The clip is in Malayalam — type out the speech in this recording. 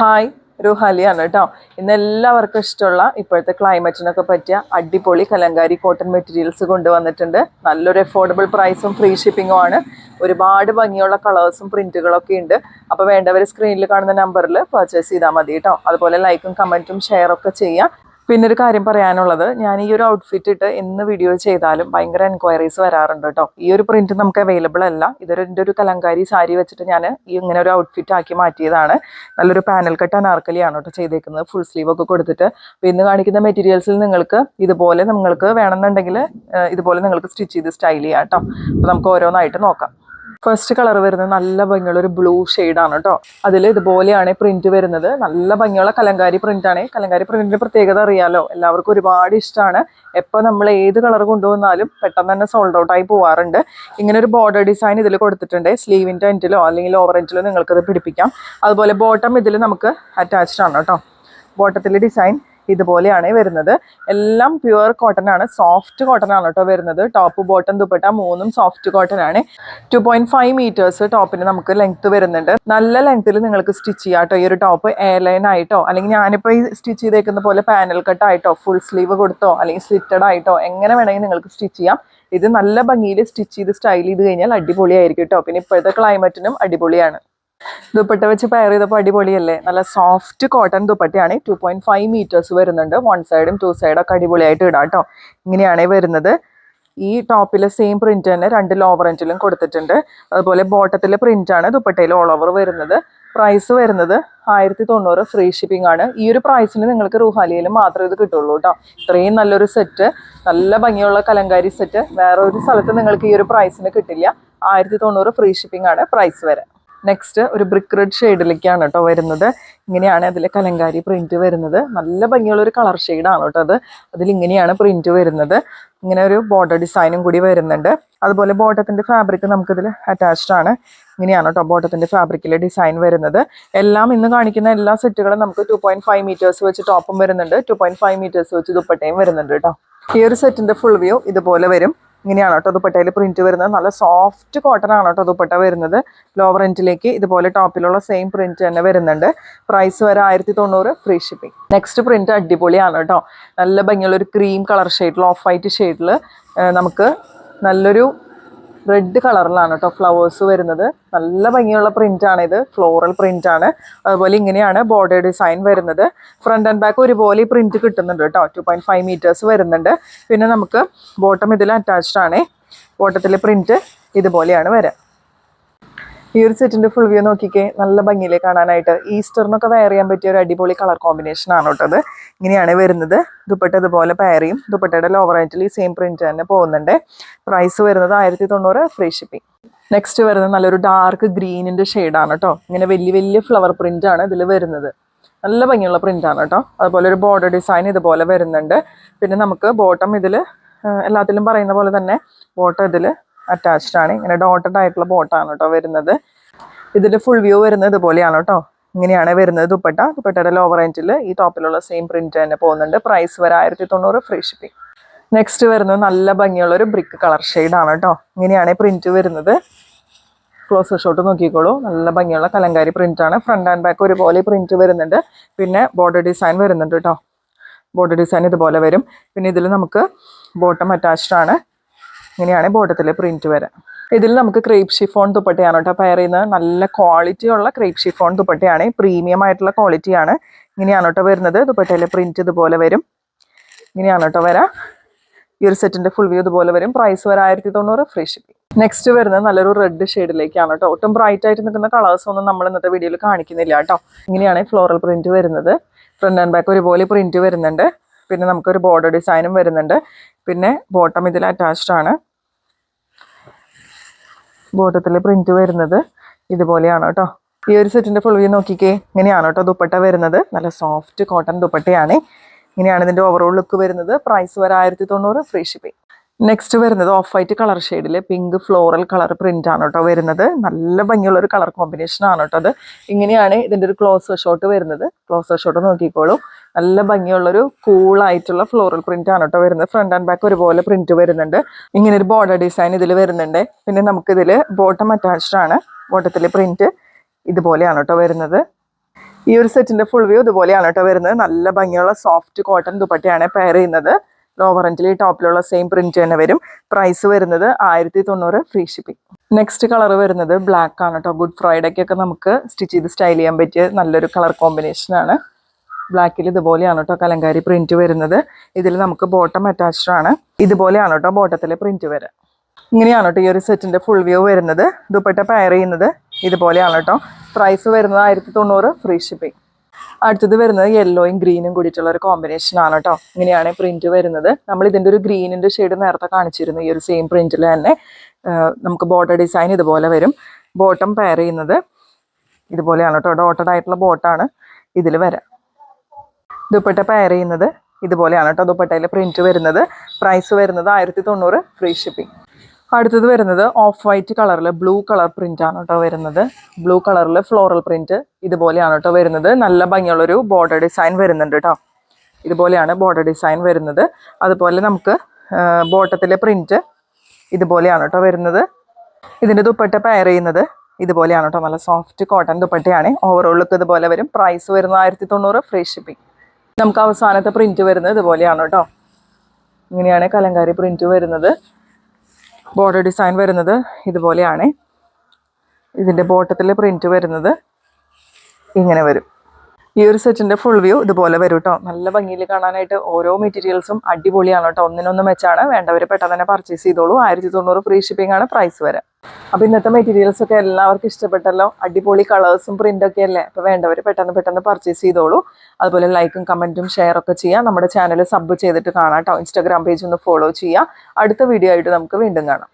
ഹായ് റുഹാലിയാണ് കേട്ടോ. ഇന്ന് എല്ലാവർക്കും ഇഷ്ടമുള്ള ഇപ്പോഴത്തെ ക്ലൈമറ്റിനൊക്കെ പറ്റിയ അടിപൊളി കലങ്കാരി കോട്ടൺ മെറ്റീരിയൽസ് കൊണ്ടുവന്നിട്ടുണ്ട്. നല്ലൊരു അഫോർഡബിൾ പ്രൈസും ഫ്രീ ഷിപ്പിങ്ങും ആണ്. ഒരുപാട് ഭംഗിയുള്ള കളേഴ്സും പ്രിന്റുകളൊക്കെ ഉണ്ട്. അപ്പോൾ വേണ്ടവർ സ്ക്രീനിൽ കാണുന്ന നമ്പറിൽ പർച്ചേസ് ചെയ്താൽ മതി കേട്ടോ. അതുപോലെ ലൈക്കും കമൻറ്റും ഷെയറൊക്കെ ചെയ്യാം. പിന്നെ ഒരു കാര്യം പറയാനുള്ളത്, ഞാൻ ഈ ഒരു ഔട്ട്ഫിറ്റ് ഇട്ട് എന്ന് വീഡിയോ ചെയ്താലും ഭയങ്കര എൻക്വയറീസ് വരാറുണ്ട് കേട്ടോ. ഈ ഒരു പ്രിന്റ് നമുക്ക് അവൈലബിൾ അല്ല. എൻ്റെ ഒരു കലങ്കാരി സാരി വെച്ചിട്ട് ഞാൻ ഇങ്ങനെ ഒരു ഔട്ട്ഫിറ്റ് ആക്കി മാറ്റിയതാണ്. നല്ലൊരു പാനൽ കട്ട് അനാർക്കലിയാണ് കേട്ടോ ചെയ്തേക്കുന്നത്, ഫുൾ സ്ലീവ് ഒക്കെ കൊടുത്തിട്ട്. അപ്പോൾ ഇന്ന് കാണിക്കുന്ന മെറ്റീരിയൽസിൽ നിങ്ങൾക്ക് ഇതുപോലെ വേണമെന്നുണ്ടെങ്കിൽ ഇതുപോലെ നിങ്ങൾക്ക് സ്റ്റിച്ച് ചെയ്ത് സ്റ്റൈൽ ചെയ്യാം കേട്ടോ. അപ്പോൾ നമുക്ക് ഓരോന്നായിട്ട് നോക്കാം. ഫസ്റ്റ് കളർ വരുന്നത് നല്ല ഭംഗിയുള്ള ഒരു ബ്ലൂ ഷെയ്ഡാണ് കേട്ടോ. അതിൽ ഇതുപോലെയാണ് പ്രിന്റ് വരുന്നത്. നല്ല ഭംഗിയുള്ള കലങ്കാരി പ്രിന്റാണ്. കലങ്കാരി പ്രിന്റിന്റെ പ്രത്യേകത അറിയാലോ, എല്ലാവർക്കും ഒരുപാട് ഇഷ്ടമാണ്. എപ്പോൾ നമ്മൾ ഏത് കളർ കൊണ്ടുവന്നാലും പെട്ടെന്ന് തന്നെ സോൾഡ് ഔട്ട് ആയി പോവാറുണ്ട്. ഇങ്ങനെ ഒരു ബോർഡർ ഡിസൈൻ ഇതിൽ കൊടുത്തിട്ടുണ്ട്. സ്ലീവിൻ്റെ എൻഡിലോ അല്ലെങ്കിൽ ഓവർ എൻഡിലോ നിങ്ങൾക്കത് പിടിപ്പിക്കാം. അതുപോലെ ബോട്ടം ഇതിൽ നമുക്ക് അറ്റാച്ച്ഡ് ആണ് കേട്ടോ. ബോട്ടത്തിലെ ഡിസൈൻ ഇതുപോലെയാണ് വരുന്നത്. എല്ലാം പ്യുവർ കോട്ടൺ ആണ്, സോഫ്റ്റ് കോട്ടൺ ആണ് കേട്ടോ വരുന്നത്. ടോപ്പ് ബോട്ടം ദുപ്പട്ട മൂന്നും സോഫ്റ്റ് കോട്ടൺ ആണ്. 2.5 മീറ്റേഴ്സ് ടോപ്പിന് നമുക്ക് ലെങ്ത് വരുന്നുണ്ട്. നല്ല ലെങ്ത്തിൽ നിങ്ങൾക്ക് സ്റ്റിച്ച് ചെയ്യാം കേട്ടോ. ഈ ഒരു ടോപ്പ് എയർലൈൻ ആയിട്ടോ, അല്ലെങ്കിൽ ഞാനിപ്പോൾ ഈ സ്റ്റിച്ച് ചെയ്തേക്കുന്ന പോലെ പാനൽ കട്ട് ആയിട്ടോ, ഫുൾ സ്ലീവ് കൊടുത്തോ, അല്ലെങ്കിൽ സ്ലിറ്റഡ് ആയിട്ടോ, എങ്ങനെ വേണമെങ്കിൽ നിങ്ങൾക്ക് സ്റ്റിച്ച് ചെയ്യാം. ഇത് നല്ല ഭംഗിയിൽ സ്റ്റിച്ച് ചെയ്ത് സ്റ്റൈൽ ചെയ്ത് കഴിഞ്ഞാൽ അടിപൊളിയായിരിക്കും കേട്ടോ. പിന്നെ ഇപ്പോഴത്തെ ക്ലൈമറ്റിനും അടിപൊളിയാണ്. ദുപ്പട്ട വെച്ച് പെയർ ചെയ്തപ്പോൾ അടിപൊളിയല്ലേ. നല്ല സോഫ്റ്റ് കോട്ടൺ ദുപ്പട്ടയാണ്. 2.5 മീറ്റേഴ്സ് വരുന്നുണ്ട്. 1 സൈഡും 2 സൈഡൊക്കെ അടിപൊളിയായിട്ട് ഇടാം കേട്ടോ. ഇങ്ങനെയാണ് വരുന്നത്. ഈ ടോപ്പിലെ സെയിം പ്രിന്റ് തന്നെ 2 ലോവർ എൻഡിലും കൊടുത്തിട്ടുണ്ട്. അതുപോലെ ബോട്ടത്തിലെ പ്രിന്റ് ആണ് ദുപ്പട്ടയിൽ ഓൾ ഓവർ വരുന്നത്. പ്രൈസ് വരുന്നത് 1090 ഫ്രീ ഷിപ്പിംഗ് ആണ്. ഈ ഒരു പ്രൈസിന് നിങ്ങൾക്ക് റുഹാലിയയിൽ മാത്രമേ ഇത് കിട്ടുള്ളൂ കേട്ടോ. ഇത്രയും നല്ലൊരു സെറ്റ്, നല്ല ഭംഗിയുള്ള കലങ്കാരി സെറ്റ് വേറെ ഒരു സ്ഥലത്ത് നിങ്ങൾക്ക് ഈ ഒരു പ്രൈസിന് കിട്ടില്ല. 1090 ഫ്രീ ഷിപ്പിംഗ് ആണ് പ്രൈസ് വരെ. നെക്സ്റ്റ് ഒരു ബ്രിക്ക് റെഡ് ഷെയ്ഡിലേക്കാണ് കേട്ടോ വരുന്നത്. ഇങ്ങനെയാണ് അതിൽ കലങ്കാരി പ്രിന്റ് വരുന്നത്. നല്ല ഭംഗിയുള്ള ഒരു കളർ ഷെയ്ഡാണ് കേട്ടോ അത്. അതിലിങ്ങനെയാണ് പ്രിന്റ് വരുന്നത്. ഇങ്ങനെ ഒരു ബോർഡർ ഡിസൈനും കൂടി വരുന്നുണ്ട്. അതുപോലെ ബോട്ടത്തിൻ്റെ ഫാബ്രിക് നമുക്കിതിൽ അറ്റാച്ച്ഡ് ആണ്. ഇങ്ങനെയാണ് കേട്ടോ ബോട്ടത്തിൻ്റെ ഫാബ്രിക്കിലെ ഡിസൈൻ വരുന്നത്. എല്ലാം ഇന്ന് കാണിക്കുന്ന എല്ലാ സെറ്റുകളും നമുക്ക് 2.5 മീറ്റേഴ്സ് വെച്ച് ടോപ്പും വരുന്നുണ്ട്, 2.5 മീറ്റേഴ്സ് വെച്ച് ദുപ്പട്ടയും വരുന്നുണ്ട് കേട്ടോ. ഈ ഒരു സെറ്റിൻ്റെ ഫുൾ വ്യൂ ഇതുപോലെ വരും. ഇങ്ങനെയാണ് കേട്ടോ ദുപ്പട്ടയിൽ പ്രിന്റ് വരുന്നത്. നല്ല സോഫ്റ്റ് കോട്ടൺ ആണ് കേട്ടോ ദുപ്പട്ട വരുന്നത്. ലോവർ എൻഡിലേക്ക് ഇതുപോലെ ടോപ്പിലുള്ള സെയിം പ്രിന്റ് തന്നെ വരുന്നുണ്ട്. പ്രൈസ് വരെ 1090 ഫ്രീ ഷിപ്പിംഗ്. നെക്സ്റ്റ് പ്രിന്റ് അടിപൊളിയാണ് കേട്ടോ. നല്ല ഭംഗിയുള്ള ഒരു ക്രീം കളർ ഷെയ്ഡിൽ, ഓഫ് വൈറ്റ് ഷെയ്ഡിൽ നമുക്ക് നല്ലൊരു റെഡ് കളറിലാണ് കേട്ടോ ഫ്ലവേഴ്സ് വരുന്നത്. നല്ല ഭംഗിയുള്ള പ്രിന്റ് ആണ് ഇത്. ഫ്ലോറൽ പ്രിന്റ് ആണ്. അതുപോലെ ഇങ്ങനെയാണ് ബോർഡർ ഡിസൈൻ വരുന്നത്. ഫ്രണ്ട് ആൻഡ് ബാക്ക് ഒരുപോലെ ഈ പ്രിന്റ് കിട്ടുന്നുണ്ട് കേട്ടോ. 2.5 മീറ്റേഴ്സ് വരുന്നുണ്ട്. പിന്നെ നമുക്ക് ബോട്ടം ഇതിൽ അറ്റാച്ച്ഡ് ആണ്. ബോട്ടത്തിലെ പ്രിന്റ് ഇതുപോലെയാണ് വരിക. ഈ ഒരു സെറ്റിന്റെ ഫുൾ വ്യൂ നോക്കിക്കേ, നല്ല ഭംഗിയിലേ കാണാനായിട്ട്. ഈസ്റ്ററിനൊക്കെ വെയർ ചെയ്യാൻ പറ്റിയ ഒരു അടിപൊളി കളർ കോമ്പിനേഷൻ ആണ് കേട്ടോ അത്. ഇങ്ങനെയാണ് വരുന്നത്. ദുപ്പട്ട ഇതുപോലെ പെയർ ചെയ്യും. ദുപ്പട്ടയുടെ ലോവർ ആയിട്ട് ഈ സെയിം പ്രിന്റ് തന്നെ പോകുന്നുണ്ട്. പ്രൈസ് വരുന്നത് 1090 ഫ്രീ ഷിപ്പിംഗ്. നെക്സ്റ്റ് വരുന്നത് നല്ലൊരു ഡാർക്ക് ഗ്രീനിന്റെ ഷെയ്ഡാണ് കേട്ടോ. ഇങ്ങനെ വലിയ വലിയ ഫ്ലവർ പ്രിന്റ് ആണ് ഇതിൽ വരുന്നത്. നല്ല ഭംഗിയുള്ള പ്രിന്റ് ആണ് കേട്ടോ. അതുപോലെ ഒരു ബോർഡർ ഡിസൈൻ ഇതുപോലെ വരുന്നുണ്ട്. പിന്നെ നമുക്ക് ബോട്ടം ഇതിൽ എല്ലാത്തിലും പറയുന്ന പോലെ തന്നെ ബോട്ടം ഇതിൽ അറ്റാച്ച്ഡ് ആണ്. ഇങ്ങനെ ഡോട്ടഡ് ആയിട്ടുള്ള ബോട്ടാണ് കേട്ടോ വരുന്നത്. ഇതിന്റെ ഫുൾ വ്യൂ വരുന്നത് ഇതുപോലെയാണ് കേട്ടോ. ഇങ്ങനെയാണ് വരുന്നത് ദുപ്പട്ട. ദുപ്പട്ടയുടെ ലോവർ എൻഡിൽ ഈ ടോപ്പിലുള്ള സെയിം പ്രിന്റ് തന്നെ പോകുന്നുണ്ട്. പ്രൈസ് വരെ 1090 ഫ്രീ ഷിപ്പിംഗ്. നെക്സ്റ്റ് വരുന്നത് നല്ല ഭംഗിയുള്ള ഒരു ബ്രിക്ക് കളർ ഷെയ്ഡാണ് കേട്ടോ. ഇങ്ങനെയാണ് പ്രിന്റ് വരുന്നത്. ക്ലോസർ ഷോട്ട് നോക്കിക്കോളൂ. നല്ല ഭംഗിയുള്ള കലങ്കാരി പ്രിന്റ് ആണ്. ഫ്രണ്ട് ആൻഡ് ബാക്ക് ഒരുപോലെ പ്രിന്റ് വരുന്നുണ്ട്. പിന്നെ ബോർഡർ ഡിസൈൻ വരുന്നുണ്ട് കേട്ടോ. ബോർഡർ ഡിസൈൻ ഇതുപോലെ വരും. പിന്നെ ഇതിൽ നമുക്ക് ബോട്ടം അറ്റാച്ച്ഡ് ആണ്. ഇങ്ങനെയാണ് ബോട്ടത്തിലെ പ്രിന്റ് വരാം. ഇതിൽ നമുക്ക് ക്രേപ്പ് ഷിഫോൺ ദുപ്പട്ടയാണ് കേട്ടോ പെയർ ചെയ്യുന്നത്. നല്ല ക്വാളിറ്റി ഉള്ള ക്രേപ്പ് ഷിഫോൺ ദുപ്പട്ടയാണ്. പ്രീമിയം ആയിട്ടുള്ള ക്വാളിറ്റിയാണ്. ഇങ്ങനെയാണ് കേട്ടോ വരുന്നത്. ദുപ്പട്ടയിലെ പ്രിന്റ് ഇതുപോലെ വരും. ഇങ്ങനെയാണ് കേട്ടോ വരാം. ഈ ഒരു സെറ്റിന്റെ ഫുൾ വ്യൂ ഇതുപോലെ വരും. പ്രൈസ് വരെ 1090 ഫ്രീ ഷിപ്പിംഗ്. നെക്സ്റ്റ് വരുന്നത് നല്ലൊരു റെഡ് ഷെയ്ഡിലേക്കാണ് കേട്ടോ. ഒട്ടും ബ്രൈറ്റ് ആയിട്ട് നിൽക്കുന്ന കളേഴ്സ് ഒന്നും നമ്മൾ ഇന്നത്തെ വീഡിയോയിൽ കാണിക്കുന്നില്ല കേട്ടോ. ഇങ്ങനെയാണ് ഫ്ലോറൽ പ്രിന്റ് വരുന്നത്. ഫ്രണ്ട് ആൻഡ് ബാക്ക് ഒരുപോലെ പ്രിന്റ് വരുന്നുണ്ട്. പിന്നെ നമുക്കൊരു ബോർഡർ ഡിസൈനും വരുന്നുണ്ട്. പിന്നെ ബോട്ടം ഇതിൽ അറ്റാച്ച്ഡ് ആണ്. ബോട്ടത്തിലെ പ്രിന്റ് വരുന്നത് ഇതുപോലെയാണ് കേട്ടോ. ഈ ഒരു സെറ്റിന്റെ ഫുൾ വ്യൂ നോക്കിക്കേ. ഇങ്ങനെയാണ് കേട്ടോ ദുപ്പട്ട വരുന്നത്. നല്ല സോഫ്റ്റ് കോട്ടൺ ദുപ്പട്ടയാണ്. ഇങ്ങനെയാണ് ഇതിന്റെ ഓവറോൾ ലുക്ക് വരുന്നത്. പ്രൈസ് വരെ 1090 ഫ്രീ ഷിപ്പിംഗ്. നെക്സ്റ്റ് വരുന്നത് ഓഫ് വൈറ്റ് കളർ ഷെയ്ഡിൽ പിങ്ക് ഫ്ലോറൽ കളർ പ്രിന്റ് ആണ് കേട്ടോ വരുന്നത്. നല്ല ഭംഗിയുള്ള ഒരു കളർ കോമ്പിനേഷൻ ആണ് കേട്ടോ അത്. ഇങ്ങനെയാണ് ഇതിന്റെ ഒരു ക്ലോസർ ഷോട്ട് വരുന്നത്. ക്ലോസർ ഷോട്ട് നോക്കിക്കോളൂ. നല്ല ഭംഗിയുള്ളൊരു കൂളായിട്ടുള്ള ഫ്ലോറൽ പ്രിന്റ് ആണ് കേട്ടോ വരുന്നത്. ഫ്രണ്ട് ആൻഡ് ബാക്ക് ഒരുപോലെ പ്രിന്റ് വരുന്നുണ്ട്. ഇങ്ങനെ ഒരു ബോർഡർ ഡിസൈൻ ഇതിൽ വരുന്നുണ്ട്. പിന്നെ നമുക്കിതിൽ ബോട്ടം അറ്റാച്ച്ഡ് ആണ്. ബോട്ടത്തിലെ പ്രിന്റ് ഇതുപോലെയാണ് കേട്ടോ വരുന്നത്. ഈ ഒരു സെറ്റിന്റെ ഫുൾ വ്യൂ ഇതുപോലെയാണ് കേട്ടോ വരുന്നത്. നല്ല ഭംഗിയുള്ള സോഫ്റ്റ് കോട്ടൺ ദുപ്പട്ടയാണ് പെയർ ചെയ്യുന്നത്. ലോവർ എൻഡിൽ ഈ ടോപ്പിലുള്ള സെയിം പ്രിന്റ് തന്നെ വരും. പ്രൈസ് വരുന്നത് 1090 ഫ്രീ ഷിപ്പിംഗ്. നെക്സ്റ്റ് കളർ വരുന്നത് ബ്ലാക്ക് ആണ് കേട്ടോ. ഗുഡ് ഫ്രൈഡേക്കൊക്കെ നമുക്ക് സ്റ്റിച്ച് ചെയ്ത് സ്റ്റൈൽ ചെയ്യാൻ പറ്റിയ നല്ലൊരു കളർ കോമ്പിനേഷൻ ആണ്. ബ്ലാക്കിൽ ഇതുപോലെയാണ് കേട്ടോ കലങ്കാരി പ്രിന്റ് വരുന്നത്. ഇതിൽ നമുക്ക് ബോട്ടം അറ്റാച്ച്ഡ് ആണ്. ഇതുപോലെയാണ് കേട്ടോ ബോട്ടത്തിലെ പ്രിന്റ് വരാം. ഇങ്ങനെയാണ് കേട്ടോ ഈ ഒരു സെറ്റിന്റെ ഫുൾ വ്യൂ വരുന്നത്. ദുപ്പട്ട പെയർ ചെയ്യുന്നത് ഇതുപോലെയാണ് കേട്ടോ. പ്രൈസ് വരുന്നത് 1090 ഫ്രീ ഷിപ്പിംഗ്. അടുത്തത് വരുന്നത് യെല്ലോയും ഗ്രീനും കൂടിയിട്ടുള്ള ഒരു കോമ്പിനേഷൻ ആണ് കേട്ടോ. ഇങ്ങനെയാണ് പ്രിന്റ് വരുന്നത്. നമ്മൾ ഇതിന്റെ ഒരു ഗ്രീനിന്റെ ഷെയ്ഡ് നേരത്തെ കാണിച്ചിരുന്നു. ഈ ഒരു സെയിം പ്രിന്റിൽ തന്നെ നമുക്ക് ബോർഡർ ഡിസൈൻ ഇതുപോലെ വരും. ബോട്ടം പെയർ ചെയ്യുന്നത് ഇതുപോലെയാണ് കേട്ടോ. ഡോട്ടഡ് ആയിട്ടുള്ള ബോട്ടാണ് ഇതിൽ വരാം. ദുപ്പട്ട പെയർ ചെയ്യുന്നത് ഇതുപോലെയാണ് കേട്ടോ ദുപ്പട്ടയിലെ പ്രിന്റ് വരുന്നത്. പ്രൈസ് വരുന്നത് 1090 ഫ്രീ ഷിപ്പിംഗ്. അടുത്തത് വരുന്നത് ഓഫ് വൈറ്റ് കളറിൽ ബ്ലൂ കളർ പ്രിന്റ് ആണ് കേട്ടോ വരുന്നത്. ബ്ലൂ കളറിൽ ഫ്ലോറൽ പ്രിന്റ് ഇതുപോലെയാണ് കേട്ടോ വരുന്നത്. നല്ല ഭംഗിയുള്ളൊരു ബോർഡർ ഡിസൈൻ വരുന്നുണ്ട് കേട്ടോ. ഇതുപോലെയാണ് ബോർഡർ ഡിസൈൻ വരുന്നത്. അതുപോലെ നമുക്ക് ബോട്ടത്തിലെ പ്രിന്റ് ഇതുപോലെയാണ് കേട്ടോ വരുന്നത്. ഇതിൻ്റെ ദുപ്പട്ട പെയർ ചെയ്യുന്നത് ഇതുപോലെയാണ് കേട്ടോ. നല്ല സോഫ്റ്റ് കോട്ടൺ ദുപ്പട്ടയാണ്. ഓവറോൾ ലുക്ക് ഇതുപോലെ വരും. പ്രൈസ് വരുന്നത് 1090 ഫ്രീ ഷിപ്പിംഗ്. നമുക്ക് അവസാനത്തെ പ്രിന്റ് വരുന്നത് ഇതുപോലെയാണ് കേട്ടോ. ഇങ്ങനെയാണ് കലങ്കാരി പ്രിന്റ് വരുന്നത്. ബോർഡർ ഡിസൈൻ വരുന്നത് ഇതുപോലെയാണ്. ഇതിൻ്റെ ബോട്ടത്തിലെ പ്രിന്റ് വരുന്നത് ഇങ്ങനെ വരും. ഈ ഒരു സെറ്റിന്റെ ഫുൾ വ്യൂ ഇതുപോലെ വരും കേട്ടോ. നല്ല ഭംഗിയിൽ കാണാനായിട്ട് ഓരോ മെറ്റീരിയൽസും അടിപൊളിയാണ് കേട്ടോ. ഒന്നിനൊന്നും വെച്ചാണ്. വേണ്ടവർ പെട്ടെന്ന് തന്നെ പർച്ചേസ് ചെയ്തോളൂ. 1090 ഫ്രീ ഷിപ്പിംഗ് ആണ് പ്രൈസ് വരെ. അപ്പോൾ ഇന്നത്തെ മെറ്റീരിയൽസ് ഒക്കെ എല്ലാവർക്കും ഇഷ്ടപ്പെട്ടല്ലോ. അടിപൊളി കളേഴ്സും പ്രിന്റൊക്കെ അല്ലേ. അപ്പോൾ വേണ്ടവർ പെട്ടെന്ന് പർച്ചേസ് ചെയ്തോളൂ. അതുപോലെ ലൈക്കും കമൻറ്റും ഷെയറൊക്കെ ചെയ്യുക. നമ്മുടെ ചാനൽ സബ് ചെയ്തിട്ട് കാണാം കേട്ടോ. ഇൻസ്റ്റാഗ്രാം പേജ് ഒന്ന് ഫോളോ ചെയ്യുക. അടുത്ത വീഡിയോ ആയിട്ട് നമുക്ക് വീണ്ടും കാണാം.